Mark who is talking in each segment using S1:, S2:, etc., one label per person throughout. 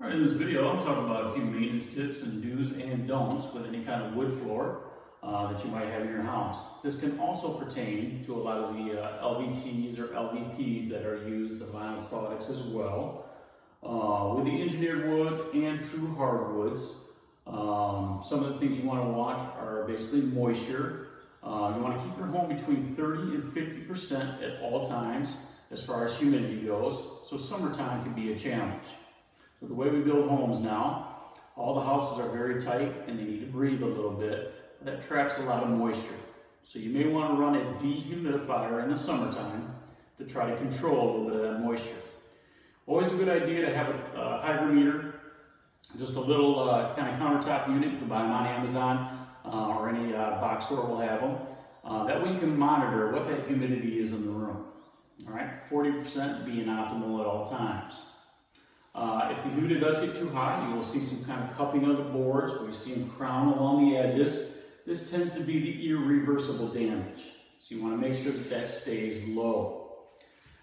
S1: All right, in this video, I'm talking about a few maintenance tips and do's and don'ts with any kind of wood floor that you might have in your house. This can also pertain to a lot of the LVTs or LVPs that are used, the vinyl products as well. With the engineered woods and true hardwoods, some of the things you want to watch are basically moisture. You want to keep your home between 30 and 50% at all times as far as humidity goes, so summertime can be a challenge. With the way we build homes now, all the houses are very tight and they need to breathe a little bit, but that traps a lot of moisture. So you may want to run a dehumidifier in the summertime to try to control a little bit of that moisture. Always a good idea to have a hygrometer, just a little kind of countertop unit. You can buy them on Amazon or any box store will have them. That way you can monitor what that humidity is in the room. All right, 40% being optimal at all times. If the humidity does get too high, you will see some kind of cupping of the boards where you see them crown along the edges. This tends to be the irreversible damage. So you want to make sure that that stays low.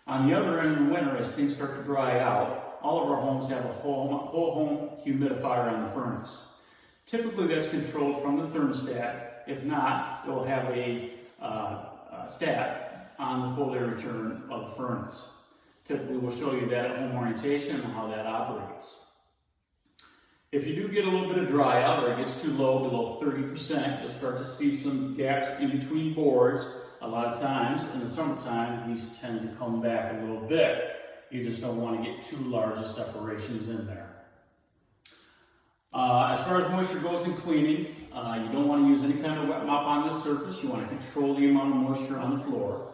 S1: On the other end in the winter, as things start to dry out, all of our homes have a whole home humidifier on the furnace. Typically that's controlled from the thermostat. If not, it will have a stat on the cold air return of the furnace. Typically, we'll show you that at home orientation and how that operates. If you do get a little bit of dry out or it gets too low, below 30%, you'll start to see some gaps in between boards. A lot of times in the summertime, these tend to come back a little bit. You just don't want to get too large of separations in there. As far as moisture goes in cleaning, you don't want to use any kind of wet mop on this surface. You want to control the amount of moisture on the floor.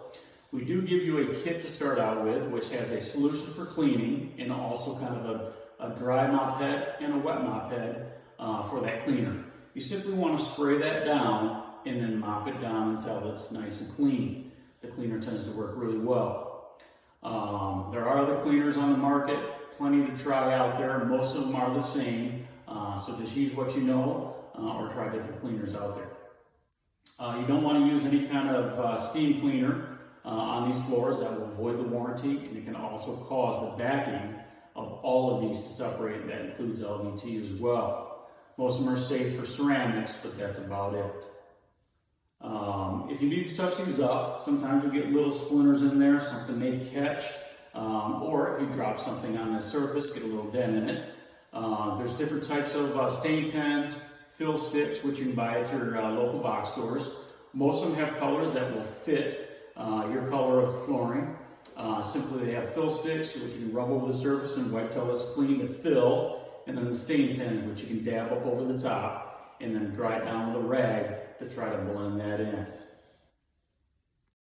S1: We do give you a kit to start out with, which has a solution for cleaning and also kind of a dry mop head and a wet mop head for that cleaner. You simply want to spray that down and then mop it down until it's nice and clean. The cleaner tends to work really well. There are other cleaners on the market, plenty to try out there. Most of them are the same, so just use what you know or try different cleaners out there. You don't want to use any kind of steam cleaner on these floors. That will void the warranty, and it can also cause the backing of all of these to separate. That includes LVT as well. Most of them are safe for ceramics, but that's about it. If you need to touch these up, sometimes you get little splinters in there, something may catch, or if you drop something on the surface, get a little dent in it. There's different types of stain pens, fill sticks, which you can buy at your local box stores. Most of them have colors that will fit your color of flooring. Simply they have fill sticks, which you can rub over the surface and wipe till it's clean to fill, and then the stain pen, which you can dab up over the top and then dry it down with a rag to try to blend that in.